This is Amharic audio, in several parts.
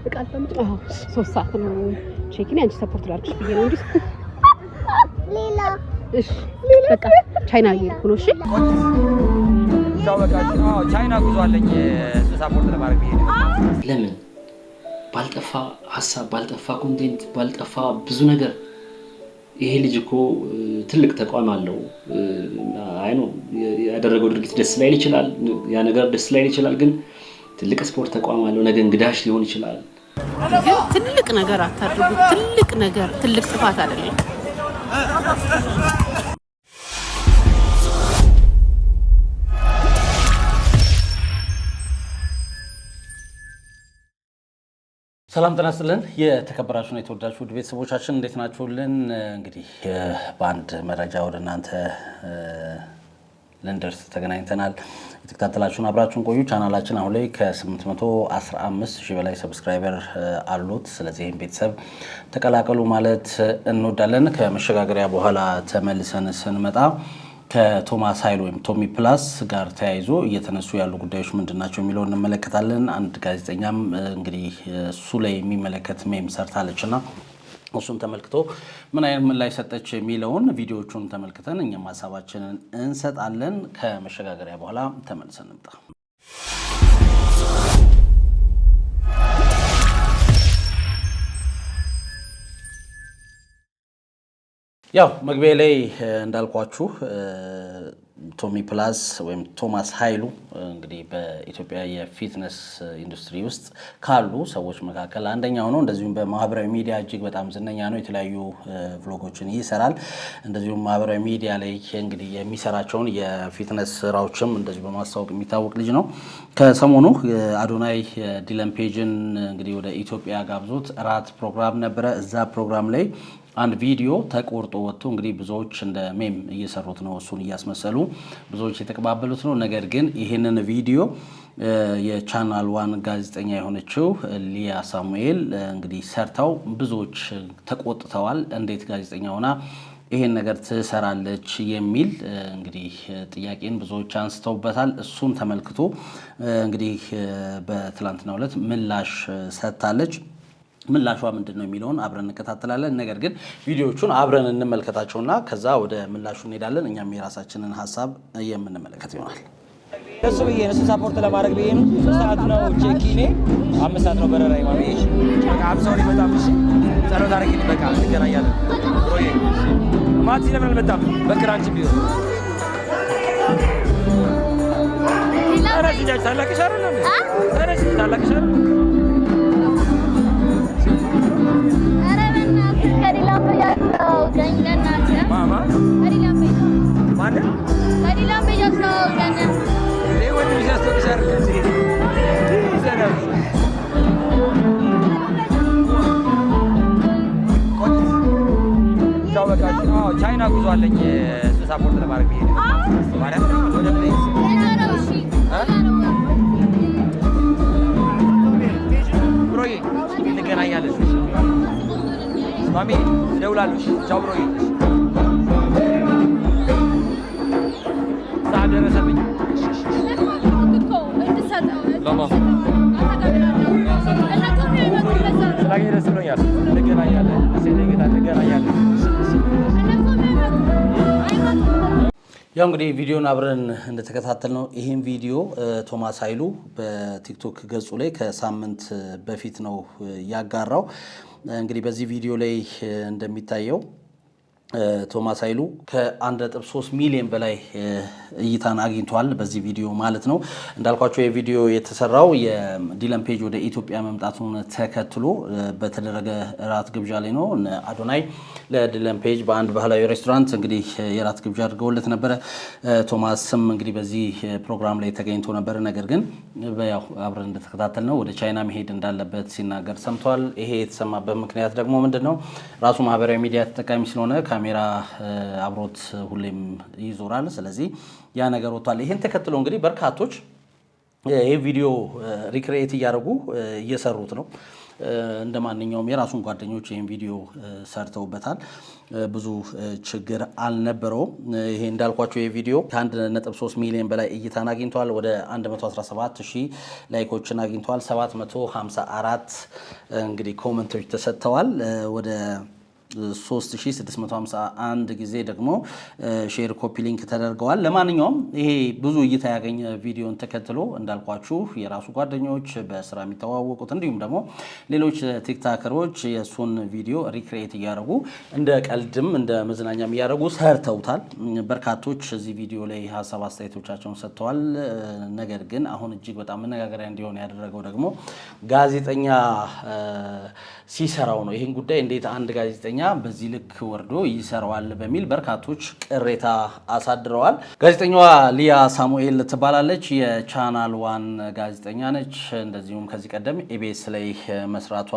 በቃ ሶስት ሰዓት ነው ቼኪን አንቺ ሰፖርት ላድርግሽ ብዬ ነው እንዴ ሌላ እሺ በቃ ቻይና እየሄድኩ ነው እሺ ቻው በቃ ቻይና ጉዞ አለኝ ሰፖርት ለማድረግ ብዬ ነው ለምን ባልጠፋ ሐሳብ ባልጠፋ ኮንቴንት ባልጠፋ ብዙ ነገር ይሄ ልጅ እኮ ትልቅ ተቋም አለው አይ ነው ያደረገው ድርጊት ደስ ላይ ይችላል ያ ነገር ደስ ላይ ይችላል ግን ትልቅ ስፖርት ተቋም አለው ነገ እንግዳሽ ሊሆን ይችላል ግን ትልቅ ነገር አታድርጉ ትልቅ ነገር ትልቅ ጥፋት አይደለም ሰላም ጤና ይስጥልን የተከበራችሁና የተወደዳችሁ ውድ ቤተሰቦቻችን እንዴት ናችሁልን እንግዲህ በአንድ መረጃ ወደ እናንተ ለንደርስ ተገናኝተናል የተከታተላችሁን አብራችሁን ቆዩ ቻናላችን አሁን ላይ ከ815 ሺህ በላይ ሰብስክራይበር አሉት ስለዚህ ቤተሰብ ተቀላቀሉ ማለት እንወዳለን ከመሸጋገሪያ በኋላ ተመልሰን ስንመጣ ከቶማስ ኃይሉ ወይም ቶሚ ፕላስ ጋር ተያይዞ እየተነሱ ያሉ ጉዳዮች ምንድናቸው የሚለውን እንመለከታለን አንድ ጋዜጠኛም እንግዲህ እሱ ላይ የሚመለከት ሜም ሰርታለችና እሱን ተመልክቶ ምን አይነት ምን ላይ ሰጠች የሚለውን ቪዲዮዎቹን ተመልክተን እኛም ሐሳባችንን እንሰጣለን ከመሸጋገሪያ በኋላ ተመልሰን እንምጣ ያው መግቢያ ላይ እንዳልኳችሁ ቶሚ ፕላስ ወይም ቶማስ ኃይሉ እንግዲህ በኢትዮጵያ የፊትነስ ኢንዱስትሪ ውስጥ ካሉ ሰዎች መካከል አንደኛው ነው እንደዚሁም በማህበራዊ ሚዲያ እጅግ በጣም ዝነኛ ነው የተለያዩ ቭሎጎችን ይሰራል እንደዚሁም ማህበራዊ ሚዲያ ላይ እንግዲህ የሚሰራቸውን የፊትነስ ስራዎችም እንደዚሁ በማስተዋወቅ የሚታወቅ ልጅ ነው ከሰሞኑ አዶናይ ዲለን ፔጅን እንግዲህ ወደ ኢትዮጵያ ጋብዞት ራት ፕሮግራም ነበረ እዛ ፕሮግራም ላይ አንድ ቪዲዮ ተቆርጦ ወጥቶ እንግዲህ ብዙዎች እንደ ሜም እየሰሩት ነው እሱን እያስመሰሉ ብዙዎች የተቀባበሉት ነው ነገር ግን ይሄንን ቪዲዮ የቻናል 1 ጋዜጠኛ የሆነችው ሊያ ሳሙኤል እንግዲህ ሰርታው ብዙዎች ተቆጥተዋል እንዴት ጋዜጠኛ ሆና ይሄን ነገር ትሰራለች የሚል እንግዲህ ጥያቄን ብዙዎች አንስተውበታል እሱን ተመልክቶ እንግዲህ በትላንትናው ዕለት ምላሽ ሰጥታለች ምላሿ ምንድነው የሚለውን አብረን እንከታተላለን ነገር ግን ቪዲዮዎቹን አብረን እንመልከታቸውና ከዛ ወደ ምላሹ እንሄዳለን እኛም የራሳችንን ሐሳብ የምንመለከት ይሆናል እሱ ብዬ ነው ሰፖርት ለማድረግ ብዬ ነው 3 ሰዓት ነው ቼኪኔ 5 ሰዓት ነው በረራይ ማለት እሺ በቃ አብዛው ይመጣም እሺ ጸሎት አድርጊ በቃ እንገናኛለን ብሮዬ ማቲ ለምን አልመጣም በክራንች ቢሆን አራጅ ታላቅሽ አይደለም አራጅ ታላቅሽ አይደለም Mama? Kadilang bejo. Mana? Kadilang bejo so kana. Lewa tu bisa tu besar kan sih. Sana. Ciao በቃ ቻይና ጉዞ አለኝ ሰፖርት ለማድረግ ብዬ ነው ማለት ነው ወደ ፕሌስ ብሮዬ እንገናኛለን ማሚ ደውላለሽ ቻው ብሮዬ ሰዓት ደረሰብኝ ለማ ስላገኘ ደስ ብሎኛል እንገናኛለን እንገናኛለን ያው እንግዲህ ቪዲዮን አብረን እንደተከታተል ነው ይሄን ቪዲዮ ቶማስ ኃይሉ በቲክቶክ ገጹ ላይ ከሳምንት በፊት ነው ያጋራው እንግዲህ በዚህ ቪዲዮ ላይ እንደሚታየው ቶማስ ኃይሉ ከ1.3 ሚሊዮን በላይ እይታን አግኝቷል በዚህ ቪዲዮ ማለት ነው እንዳልኳቸው የቪዲዮ የተሰራው የዲለን ፔጅ ወደ ኢትዮጵያ መምጣቱን ተከትሎ በተደረገ ራት ግብዣ ላይ ነው አዶናይ ለዲለን ፔጅ በአንድ ባህላዊ ሬስቶራንት እንግዲህ የራት ግብዣ አድርገውለት ነበር ቶማስም እንግዲህ በዚህ ፕሮግራም ላይ ተገኝቶ ነበር ነገር ግን ያው አብረን እንደተከታተልነው ወደ ቻይና መሄድ እንዳለበት ሲናገር ሰምቷል ይሄ የተሰማበት ምክንያት ደግሞ ምንድነው ራሱ ማህበራዊ ሚዲያ ተጠቃሚ ስለሆነ ካሜራ አብሮት ሁሌም ይዞራል ስለዚህ ያ ነገር ወጥቷል ይሄን ተከትሎ እንግዲህ በርካቶች ይሄ ቪዲዮ ሪክሬት ያደርጉ እየሰሩት ነው እንደማንኛውም የራሱን ጓደኞች ይሄን ቪዲዮ ሰርተውበታል። ብዙ ችግር አልነበረውም። ይሄ እንዳልኳቸው የቪዲዮ ከ1.3 ሚሊዮን በላይ እይታን አግኝቷል። ወደ 117,000 ላይኮችን አግኝቷል። 754 እንግዲህ ኮመንቶች ተሰጥተዋል። ወደ 3651 ጊዜ ደግሞ ሼር ኮፒ ሊንክ ተደርገዋል። ለማንኛውም ይሄ ብዙ እይታ ያገኘ ቪዲዮን ተከትሎ እንዳልኳችሁ የራሱ ጓደኞች በስራ የሚተዋወቁት እንዲሁም ደግሞ ሌሎች ቲክታከሮች የእሱን ቪዲዮ ሪክሬት እያደረጉ እንደ ቀልድም እንደ መዝናኛም እያደረጉ ሰርተውታል። በርካቶች እዚህ ቪዲዮ ላይ ሀሳብ አስተያየቶቻቸውን ሰጥተዋል። ነገር ግን አሁን እጅግ በጣም መነጋገሪያ እንዲሆን ያደረገው ደግሞ ጋዜጠኛ ሲሰራው ነው። ይህን ጉዳይ እንዴት አንድ ጋዜጠኛ በዚህ ልክ ወርዶ ይሰራዋል በሚል በርካቶች ቅሬታ አሳድረዋል። ጋዜጠኛዋ ሊያ ሳሙኤል ትባላለች። የቻናል ዋን ጋዜጠኛ ነች። እንደዚሁም ከዚህ ቀደም ኢቢኤስ ላይ መስራቷ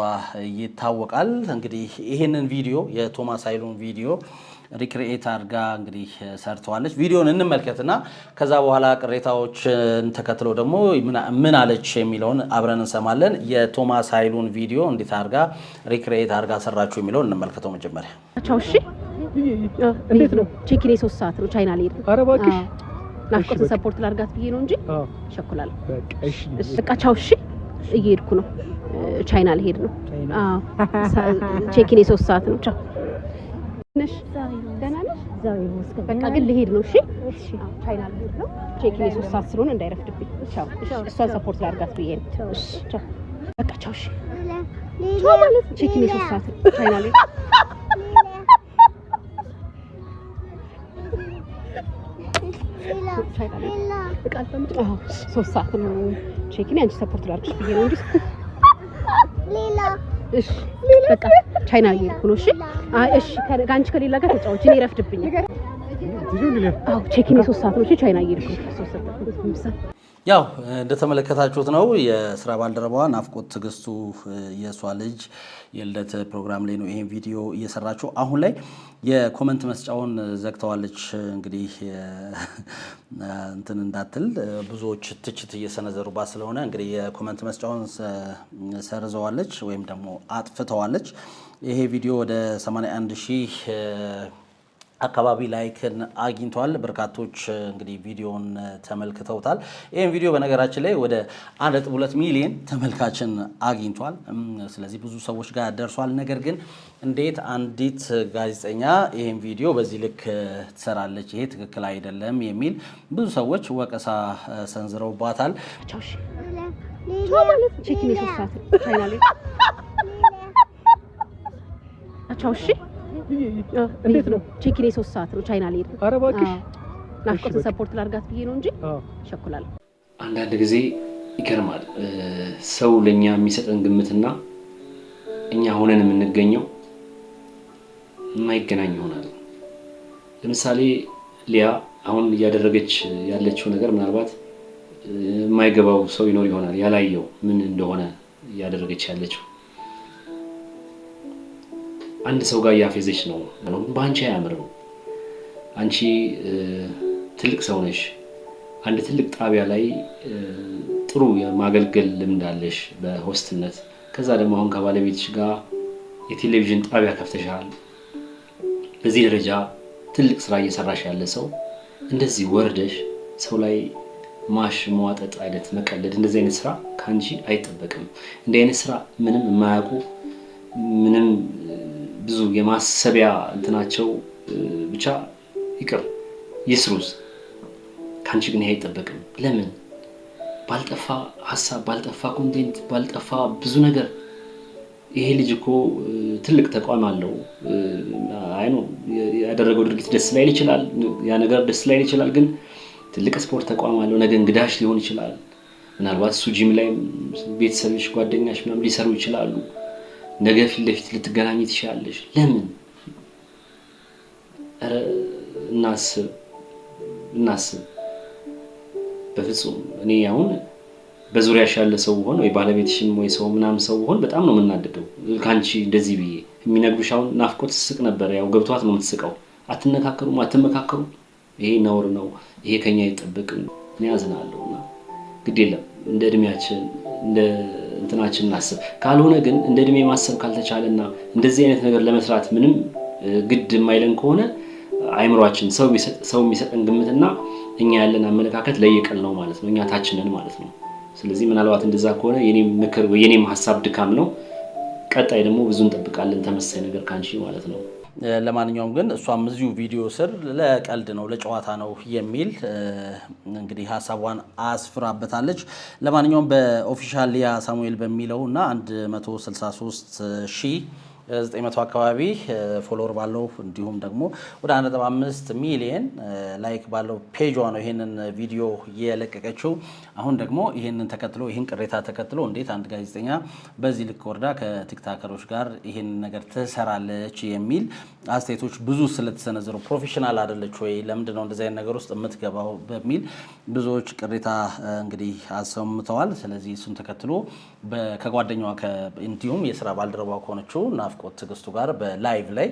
ይታወቃል። እንግዲህ ይህንን ቪዲዮ የቶማስ ኃይሉን ቪዲዮ ሪክሪኤት አድርጋ እንግዲህ ሰርተዋለች። ቪዲዮን እንመልከትና ከዛ በኋላ ቅሬታዎችን ተከትሎ ደግሞ ምን አለች የሚለውን አብረን እንሰማለን። የቶማስ ኃይሉን ቪዲዮ እንዴት አድርጋ ሪክሪኤት አድርጋ ሰራችሁ የሚለውን እንመልከተው። መጀመሪያ ቻው። እሺ፣ እንዴት ነው? ቼኪኔ 3 ሰዓት ነው ቻይና ልሄድ። ኧረ እባክሽ ናፍቆትን ሰፖርት ላድርጋት ብዬ ነው እንጂ ቸኩላለሁ። በቃ ቻው። እሺ፣ እየሄድኩ ነው። ቻይና ልሄድ ነው። ቼኪኔ 3 ሰዓት ነው። ቻው ነሽ? ደህና ነሽ? በቃ ግን ልሄድ ነው። እሺ፣ ቻይና ልሄድ ነው። ቼኪኔ 3 ሰዓት ስለሆነ እንዳይረፍድብኝ። ቻው። እሷን ሰፖርት ላድርጋት ብዬ ነው። እሺ፣ ቻው። በቃ ቻው። እሺ፣ ቻው ማለት ቼኪኔ 3 ሰዓት ቻይና ልሄድ ሶስት ሰዓት ነው ቼኪኔ። አንቺ ሰፖርት ላድርግሽ ብዬ ነው እንጂ እሺ፣ በቃ ቻይና እየሄድኩ ነው። እሺ፣ እሺ፣ ከአንቺ ከሌላ ጋር ተጫወች፣ እኔ ይረፍድብኛል። አዎ፣ ቼኪኔ 3 ሰዓት ነው። እሺ፣ ቻይና እየሄድኩ ነው። ያው እንደተመለከታችሁት ነው የስራ ባልደረባዋ ናፍቆት ትዕግስቱ የሷ ልጅ የልደት ፕሮግራም ላይ ነው ይሄን ቪዲዮ እየሰራችው። አሁን ላይ የኮመንት መስጫውን ዘግተዋለች። እንግዲህ እንትን እንዳትል ብዙዎች ትችት እየሰነዘሩባት ስለሆነ እንግዲህ የኮመንት መስጫውን ሰርዘዋለች ወይም ደግሞ አጥፍተዋለች። ይሄ ቪዲዮ ወደ 81,000 አካባቢ ላይክን አግኝቷል። በርካቶች እንግዲህ ቪዲዮን ተመልክተውታል። ይህን ቪዲዮ በነገራችን ላይ ወደ 1.2 ሚሊዮን ተመልካችን አግኝቷል። ስለዚህ ብዙ ሰዎች ጋር ደርሷል። ነገር ግን እንዴት አንዲት ጋዜጠኛ ይህን ቪዲዮ በዚህ ልክ ትሰራለች? ይሄ ትክክል አይደለም የሚል ብዙ ሰዎች ወቀሳ ሰንዝረውባታል። ቼኪኔ 3 ሰዓት ቻይና ላይ ቻው። እሺ፣ እንዴት ነው? ቼኪኔ 3 ሰዓት ነው ቻይና ልሄድ ነው። ኧረ እባክሽ ናፍቆትን ሰፖርት ላድርጋት ብዬ ነው እንጂ ቸኩላለሁ። አንዳንድ ጊዜ ይገርማል። ሰው ለኛ የሚሰጠን ግምትና እኛ ሆነን የምንገኘው የማይገናኝ ይሆናል። ለምሳሌ ሊያ አሁን እያደረገች ያለችው ነገር ምናልባት የማይገባው ሰው ይኖር ይሆናል፣ ያላየው ምን እንደሆነ እያደረገች ያለችው። አንድ ሰው ጋር ያፌዘች ነው። ባንቺ አያምርም። አንቺ ትልቅ ሰው ነሽ። አንድ ትልቅ ጣቢያ ላይ ጥሩ የማገልገል ልምድ አለሽ በሆስትነት። ከዛ ደግሞ አሁን ከባለቤትሽ ጋር የቴሌቪዥን ጣቢያ ከፍተሻል። በዚህ ደረጃ ትልቅ ስራ እየሰራሽ ያለ ሰው እንደዚህ ወርደሽ ሰው ላይ ማሽ መዋጠጥ አይነት መቀለድ፣ እንደዚህ አይነት ስራ ካንቺ አይጠበቅም። እንደዚህ አይነት ስራ ምንም የማያውቁ ምንም ብዙ የማሰቢያ እንትናቸው ብቻ ይቅር ይስሩስ። ካንቺ ግን ይሄ አይጠበቅም። ለምን? ባልጠፋ ሀሳብ፣ ባልጠፋ ኮንቴንት፣ ባልጠፋ ብዙ ነገር። ይሄ ልጅ እኮ ትልቅ ተቋም አለው። አይ ነው ያደረገው ድርጊት ደስ ላይል ይችላል፣ ያ ነገር ደስ ላይል ይችላል። ግን ትልቅ ስፖርት ተቋም አለው። ነገ እንግዳሽ ሊሆን ይችላል። ምናልባት እሱ ጂም ላይ ቤተሰብሽ፣ ጓደኛሽ ምናምን ሊሰሩ ይችላሉ። ነገ ፊት ለፊት ልትገናኝ ትችላለሽ። ለምን? ኧረ እናስብ። በፍጹም እኔ አሁን በዙሪያሽ ያለ ሰው ሆነ ወይ ባለቤትሽም ወይ ሰው ምናምን ሰው ሆነ በጣም ነው የምናደደው ካንቺ እንደዚህ ብዬ የሚነግሩሽ። አሁን ናፍቆት ስቅ ነበር፣ ያው ገብቷት ነው የምትስቀው። አትመካከሩም። ይሄ ነውር ነው። ይሄ ከኛ አይጠበቅም። እኔ አዝናለሁና ግድ የለም እንደ እድሜያችን እንደ እንትናችን እናስብ ካልሆነ ግን እንደ እድሜ ማሰብ ካልተቻለና እንደዚህ አይነት ነገር ለመስራት ምንም ግድ የማይለን ከሆነ አይምሮአችን ሰው የሚሰጠን ግምትና እኛ ያለን አመለካከት ለየቀል ነው ማለት ነው እኛ ታችነን ማለት ነው ስለዚህ ምናልባት እንደዛ ከሆነ የኔም ምክር ወይ የኔም ሐሳብ ድካም ነው ቀጣይ ደግሞ ብዙ እንጠብቃለን ተመሳሳይ ነገር ካንቺ ማለት ነው ለማንኛውም ግን እሷም እዚሁ ቪዲዮ ስር ለቀልድ ነው ለጨዋታ ነው የሚል እንግዲህ ሐሳቧን አስፍራበታለች ለማንኛውም በኦፊሻል ሊያ ሳሙኤል በሚለውና 163900 አካባቢ ፎሎወር ባለው እንዲሁም ደግሞ ወደ 1.5 ሚሊዮን ላይክ ባለው ፔጇ ነው ይሄንን ቪዲዮ የለቀቀችው አሁን ደግሞ ይሄንን ተከትሎ ይሄን ቅሬታ ተከትሎ እንዴት አንድ ጋዜጠኛ በዚህ ልክ ወርዳ ከቲክታከሮች ጋር ይሄን ነገር ትሰራለች የሚል አስተያየቶች ብዙ ስለተሰነዘሩ ፕሮፌሽናል አይደለች ወይ ለምንድን ነው እንደዚህ አይነት ነገር ውስጥ የምትገባው በሚል ብዙዎች ቅሬታ እንግዲህ አሰምተዋል ስለዚህ እሱን ተከትሎ ከጓደኛዋ እንዲሁም የሥራ ባልደረባው ሆነችው ናፍቆት ትግስቱ ጋር በላይቭ ላይ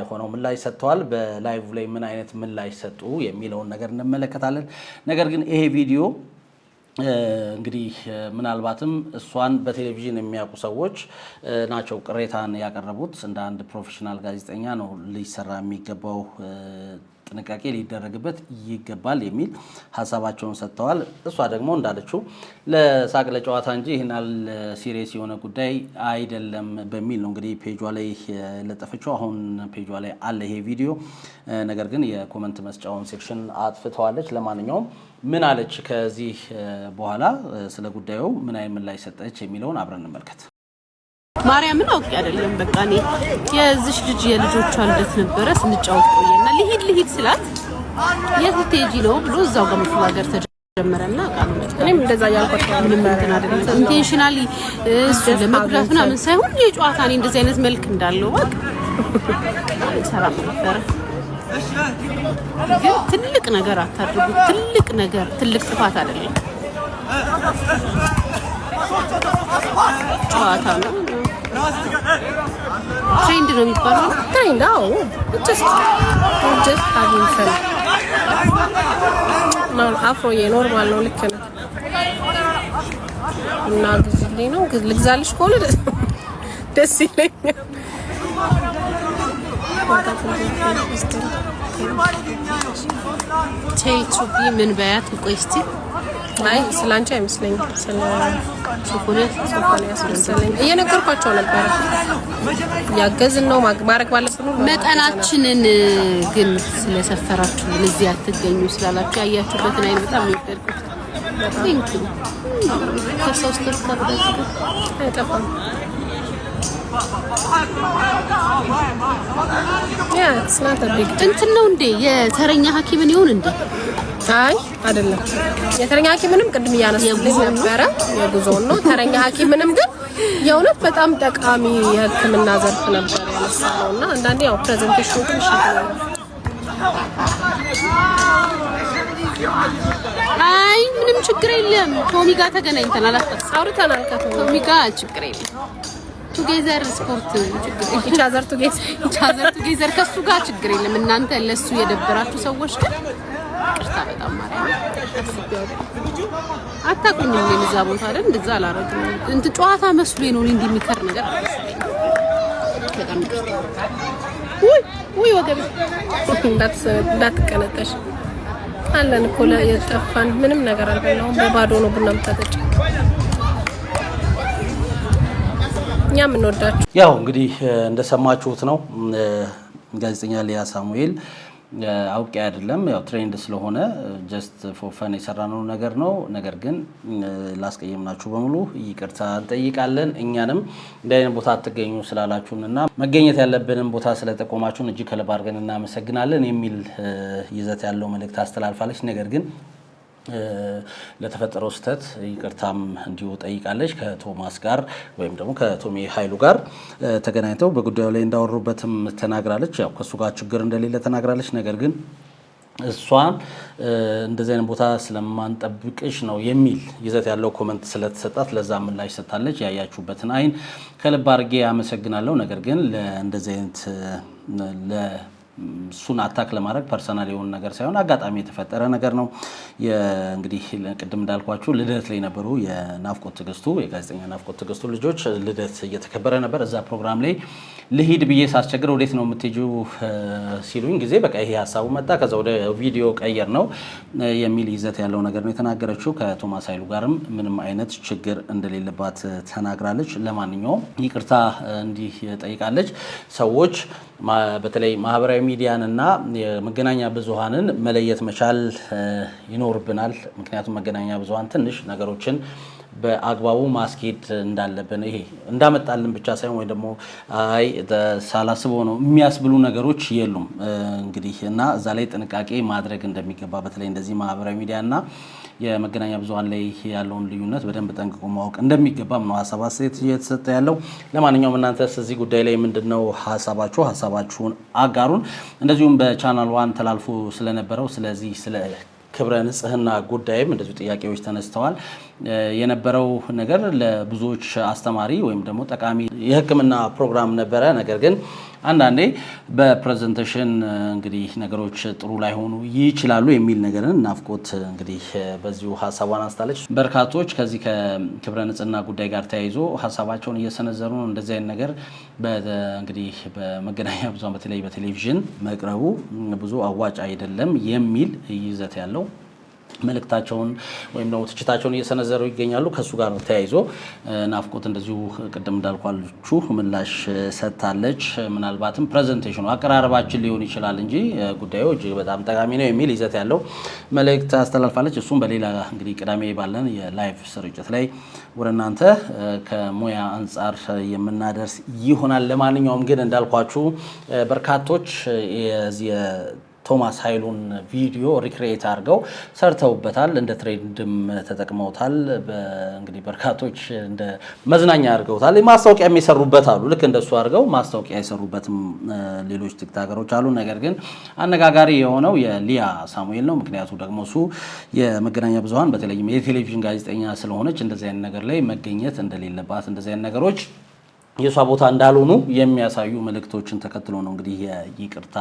ሆነው ምላሽ ሰጥተዋል በላይቭ ላይ ምን አይነት ምላሽ ሰጡ የሚለውን ነገር እንመለከታለን ነገር ግን ይሄ ቪዲዮ እንግዲህ ምናልባትም እሷን በቴሌቪዥን የሚያውቁ ሰዎች ናቸው ቅሬታን ያቀረቡት እንደ አንድ ፕሮፌሽናል ጋዜጠኛ ነው ሊሰራ የሚገባው ጥንቃቄ ሊደረግበት ይገባል የሚል ሐሳባቸውን ሰጥተዋል እሷ ደግሞ እንዳለችው ለሳቅ ለጨዋታ እንጂ ይሄናል ሲሪየስ የሆነ ጉዳይ አይደለም በሚል ነው እንግዲህ ፔጇ ላይ ለጠፈችው አሁን ፔጇ ላይ አለ ይሄ ቪዲዮ ነገር ግን የኮሜንት መስጫውን ሴክሽን አጥፍተዋለች ለማንኛውም ምን አለች ከዚህ በኋላ ስለ ጉዳዩ ምን አይነት ምላሽ ሰጠች የሚለውን አብረን እንመልከት ማርያምን አውቄ አይደለም በቃ እኔ የዚህ ልጅ የልጆቿ ልደት ነበረ ስንጫወት ቆየና ልሂድ ስላት የትቴጂ ነው ብሎ እዛው ጋር መፈጋገር ተጀመረና ቃሉ እኔም እንደዛ ያልኳት ምንም እንትን አይደለም ኢንቴንሽናሊ እሱ ለመግራት ምናምን ሳይሆን የጨዋታ እኔ እንደዚህ አይነት መልክ እንዳለው በቃ ሰላም ነበር ግን ትልቅ ነገር አታድርጉ ትልቅ ጥፋት አይደለም ጨዋታ ነው ትሬንድ ነው የሚባለው ትሬንድ አዎ just having fun ነው አፍሮ የኖርማል ነው ልክ ነው እና ግዝልኝ ነው ልግዛልሽ ኮል ደስ ይለኛል ቴይቱቢ ምን ባያት ቆይስቲ አይ ስላንቺ አይመስለኝም ስለ ሶፎንያስ መሰለኝ እየነገርኳቸው ነበር ያገዝን ነው ማድረግ ባለብን መጠናችንን ግን ስለሰፈራችሁ እዚህ አትገኙ ስላላችሁ ያያችሁበትን አይን በጣም ይወደድኩት ቴንክ ዩ ከሶስት ተርታደስ አይጠፋም ያ ስናተ ቢግ እንትን ነው እንዴ የተረኛ ሐኪምን ይሁን እንዴ አይ አይደለም የተረኛ ሐኪምንም ቅድም ያነሳልኝ ነበር የጉዞውን ነው ተረኛ ሐኪምንም ግን የእውነት በጣም ጠቃሚ የህክምና ዘርፍ ነበር ያነሳውና አንዳንዴ ያው ፕሬዘንቴሽኑ ትንሽ አይ ምንም ችግር የለም ቶሚ ጋር ተገናኝተናል አውርተናል ከቶሚ ጋር ችግር የለም ቱጌዘር ስፖርት ችግር ቱጌዘር ከሱ ጋር ችግር የለም እናንተ ለሱ የደበራችሁ ሰዎች ግን ቅርታ በጣም ማርያም አታቁኝም ለዛ ቦታ አይደል እንደዛ አላረግም እንት ጨዋታ መስሎኝ ነው እንዴ የሚከር ነገር በጣም ወይ ወገብ እንዳትቀነጠሽ አለን እኮ የጠፋን ምንም ነገር አልበላሁም በባዶ ነው ቡና መጣጠጭ እኛም እንወዳችሁ ያው እንግዲህ እንደሰማችሁት ነው ጋዜጠኛ ሊያ ሳሙኤል አውቄ አይደለም ያው ትሬንድ ስለሆነ ጀስት ፎር ፈን የሰራነው ነገር ነው ነገር ግን ላስቀየምናችሁ በሙሉ ይቅርታ እንጠይቃለን እኛንም እንደዚህ ቦታ አትገኙ ስላላችሁንና መገኘት ያለብንን ቦታ ስለተቆማችሁን እጅ ከልብ አድርገን እናመሰግናለን የሚል ይዘት ያለው መልእክት አስተላልፋለች ነገር ግን ለተፈጠረው ስህተት ይቅርታም እንዲሁ ጠይቃለች ከቶማስ ጋር ወይም ደግሞ ከቶሚ ኃይሉ ጋር ተገናኝተው በጉዳዩ ላይ እንዳወሩበትም ተናግራለች ያው ከሱ ጋር ችግር እንደሌለ ተናግራለች ነገር ግን እሷን እንደዚህ አይነት ቦታ ስለማንጠብቅሽ ነው የሚል ይዘት ያለው ኮሜንት ስለተሰጣት ለዛ ምላሽ ሰጣለች ያያችሁበትን አይን ከልብ አድርጌ አመሰግናለሁ ነገር ግን ለእንደዚህ አይነት እሱን አታክ ለማድረግ ፐርሰናል የሆነ ነገር ሳይሆን አጋጣሚ የተፈጠረ ነገር ነው። እንግዲህ ቅድም እንዳልኳችሁ ልደት ላይ ነበሩ የናፍቆት ትዕግስቱ የጋዜጠኛ ናፍቆት ትዕግስቱ ልጆች ልደት እየተከበረ ነበር። እዛ ፕሮግራም ላይ ልሂድ ብዬ ሳስቸግር ወዴት ነው የምትሄጂው ሲሉኝ ጊዜ በቃ ይሄ ሀሳቡ መጣ። ከዛ ወደ ቪዲዮ ቀየር ነው የሚል ይዘት ያለው ነገር ነው የተናገረችው። ከቶማስ ኃይሉ ጋርም ምንም አይነት ችግር እንደሌለባት ተናግራለች። ለማንኛውም ይቅርታ እንዲህ ጠይቃለች። ሰዎች በተለይ ማህበራዊ ሚዲያን እና የመገናኛ ብዙሃንን መለየት መቻል ይኖርብናል። ምክንያቱም መገናኛ ብዙሃን ትንሽ ነገሮችን በአግባቡ ማስኬድ እንዳለብን ይሄ እንዳመጣልን ብቻ ሳይሆን ወይ ደግሞ አይ ሳላስበው ነው የሚያስብሉ ነገሮች የሉም እንግዲህ እና እዛ ላይ ጥንቃቄ ማድረግ እንደሚገባ በተለይ እንደዚህ ማህበራዊ ሚዲያና የመገናኛ ብዙሃን ላይ ያለውን ልዩነት በደንብ ጠንቅቆ ማወቅ እንደሚገባም ነው ሀሳብ አስተያየት እየተሰጠ ያለው። ለማንኛውም እናንተስ እዚህ ጉዳይ ላይ ምንድነው ሀሳባችሁ? ሀሳባችሁን አጋሩን። እንደዚሁም በቻናል 1 ተላልፎ ስለነበረው ስለዚህ ስለ ክብረ ንጽህና ጉዳይም እንደዚሁ ጥያቄዎች ተነስተዋል። የነበረው ነገር ለብዙዎች አስተማሪ ወይም ደግሞ ጠቃሚ የሕክምና ፕሮግራም ነበረ። ነገር ግን አንዳንዴ በፕሬዘንቴሽን እንግዲህ ነገሮች ጥሩ ላይሆኑ ይችላሉ የሚል ነገርን ናፍቆት እንግዲህ በዚሁ ሀሳቧን አንስታለች። በርካቶች ከዚህ ከክብረ ንጽህና ጉዳይ ጋር ተያይዞ ሀሳባቸውን እየሰነዘሩ ነው። እንደዚህ አይነት ነገር እንግዲህ በመገናኛ ብዙሃን በተለይ በቴሌቪዥን መቅረቡ ብዙ አዋጭ አይደለም የሚል ይዘት ያለው መልእክታቸውን ወይም ደግሞ ትችታቸውን እየሰነዘሩ ይገኛሉ። ከሱ ጋር ተያይዞ ናፍቆት እንደዚሁ ቅድም እንዳልኳችሁ ምላሽ ሰጥታለች። ምናልባትም ፕሬዘንቴሽኑ አቀራረባችን ሊሆን ይችላል እንጂ ጉዳዩ እጅግ በጣም ጠቃሚ ነው የሚል ይዘት ያለው መልእክት አስተላልፋለች። እሱም በሌላ እንግዲህ ቅዳሜ ባለን የላይቭ ስርጭት ላይ ወደ እናንተ ከሙያ አንጻር የምናደርስ ይሆናል። ለማንኛውም ግን እንዳልኳችሁ በርካቶች ቶማስ ኃይሉን ቪዲዮ ሪክሬት አድርገው ሰርተውበታል። እንደ ትሬንድም ተጠቅመውታል። እንግዲህ በርካቶች እንደ መዝናኛ አድርገውታል። ማስታወቂያ የሚሰሩበት አሉ። ልክ እንደሱ አድርገው ማስታወቂያ የሰሩበትም ሌሎች ቲክቶከሮች አሉ። ነገር ግን አነጋጋሪ የሆነው የሊያ ሳሙኤል ነው። ምክንያቱ ደግሞ እሱ የመገናኛ ብዙሃን በተለይም የቴሌቪዥን ጋዜጠኛ ስለሆነች እንደዚህ አይነት ነገር ላይ መገኘት እንደሌለባት እንደዚህ አይነት ነገሮች የሷ ቦታ እንዳልሆኑ የሚያሳዩ መልእክቶችን ተከትሎ ነው እንግዲህ የይቅርታ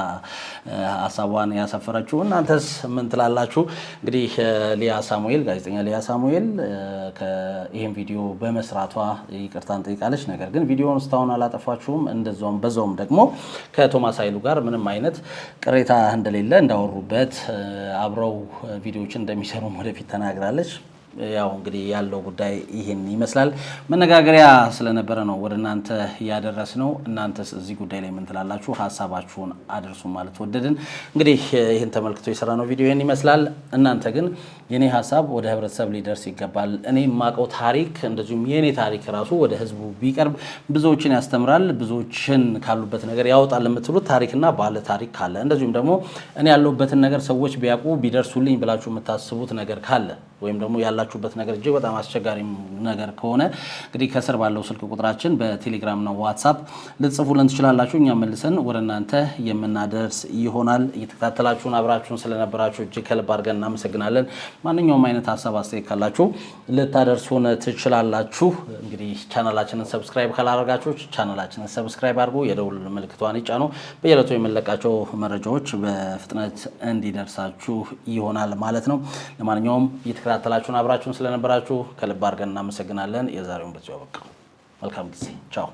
ሀሳቧን ያሰፈረችው። እናንተስ ምን ትላላችሁ? እንግዲህ ሊያ ሳሙኤል ጋዜጠኛ ሊያ ሳሙኤል ይህን ቪዲዮ በመስራቷ ይቅርታን ጠይቃለች። ነገር ግን ቪዲዮውን እስካሁን አላጠፋችሁም። በዛውም ደግሞ ከቶማስ ኃይሉ ጋር ምንም አይነት ቅሬታ እንደሌለ እንዳወሩበት አብረው ቪዲዮዎችን እንደሚሰሩም ወደፊት ተናግራለች። ያው እንግዲህ ያለው ጉዳይ ይሄን ይመስላል። መነጋገሪያ ስለነበረ ነው ወደ እናንተ ያደረስነው። እናንተስ እዚህ ጉዳይ ላይ ምን ትላላችሁ? ሀሳባችሁን አድርሱ ማለት ወደድን። እንግዲህ ይሄን ተመልክቶ የሰራነው ቪዲዮ ይሄን ይመስላል። እናንተ ግን የኔ ሀሳብ ወደ ህብረተሰብ ሊደርስ ይገባል። እኔ የማውቀው ታሪክ እንደዚሁም የኔ ታሪክ ራሱ ወደ ህዝቡ ቢቀርብ ብዙዎችን ያስተምራል፣ ብዙዎችን ካሉበት ነገር ያወጣል የምትሉት ታሪክና ባለ ታሪክ ካለ እንደዚሁም ደግሞ እኔ ያለሁበትን ነገር ሰዎች ቢያውቁ ቢደርሱልኝ ብላችሁ የምታስቡት ነገር ካለ ወይም ደግሞ ያላችሁበት ነገር እጅግ በጣም አስቸጋሪ ነገር ከሆነ እንግዲህ ከስር ባለው ስልክ ቁጥራችን በቴሌግራም እና ዋትስአፕ ልትጽፉልን ትችላላችሁ። እኛ መልሰን ወደ እናንተ የምናደርስ ይሆናል። እየተከታተላችሁን አብራችሁን ስለነበራችሁ እጅግ ከልብ አድርገን እናመሰግናለን። ማንኛውም አይነት ሀሳብ አስተያየት ካላችሁ ልታደርሱን ትችላላችሁ። እንግዲህ ቻናላችንን ሰብስክራይብ ካላደረጋችሁ ቻናላችንን ሰብስክራይብ አድርጉ፣ የደውል ምልክቷን ይጫኑ። በየዕለቱ የምንለቃቸው መረጃዎች በፍጥነት እንዲደርሳችሁ ይሆናል ማለት ነው። ለማንኛውም እየተከታተላችሁን አብራችሁን ስለነበራችሁ ከልብ አድርገን እናመሰግናለን። የዛሬውን በዚሁ አበቃ። መልካም ጊዜ። ቻው።